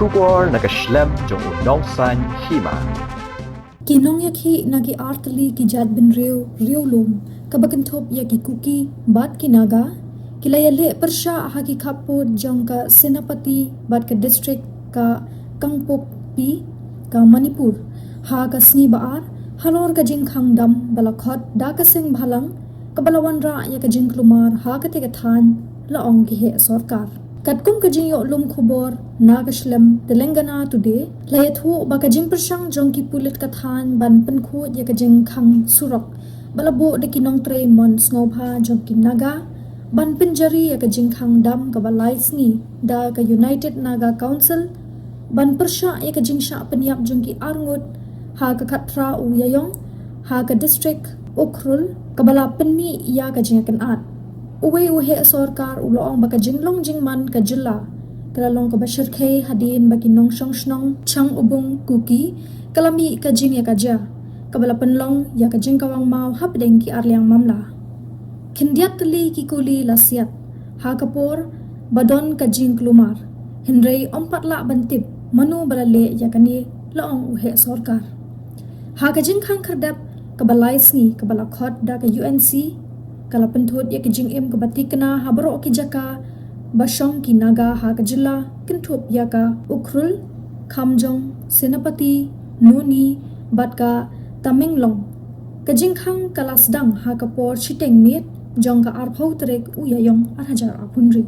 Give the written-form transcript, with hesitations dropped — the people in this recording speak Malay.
Ukhrul Naga jong unong san Hima. Kinong yaki nagi artli ki jad bin riu lum kabakentop yaki kuki bat ki Naga kilaya le persha haki kapot jong ka senapati bat ka district ka Kangpok pi ka Manipur ha ka sni baar halor ka Jingpakhang dam balakhot da ka seng bhalang kabalawan ra ya ka Jingklumar ha ka te ka than laong ki he sarkar Katkum ka jingyo lum khubor Naga Telangana today layathu ba ka jing persang jong ki pulit kathan ban penkhu ya ka Jingpakhang surok balabo de kinong tre mon snopha jong ki Naga ban penjari ya ka Jingpakhang dam ka balai sngi da ka United Naga Council ban persha ya ka jingsha penyap jong ki arngut ha ka khatra u yayong ha ka district Ukhrul ka bala penmi ya ka Jingïakynad uwe uhe sarkar uloong baka jinglong jingman ka jilla kalalong ka bashir kay Hadein baki nong Shnong chang ubung kuki kalami ka Jingïakynad kabala penlong ya ka jingkawang mau hapdeng ki arliang mamla kindiat tali ki kuli lasiat ha kapor badon ka Jingklumar hinrei ompat la bantip manu balale ya kani loong uhe sarkar ha ka Jingpakhang kardap kabalai sngi kabala khot da ka UNC kala penthut ya ki jingim ke batikna habro ki jaka basong ki Naga ha ka jilla kintup ya ka Ukhrul khamjong senapati noni batka tamenglong ka Jingpakhang kalasdang ha ka por chiteng mit jong ka arphau trek uyayong 8,000 apunri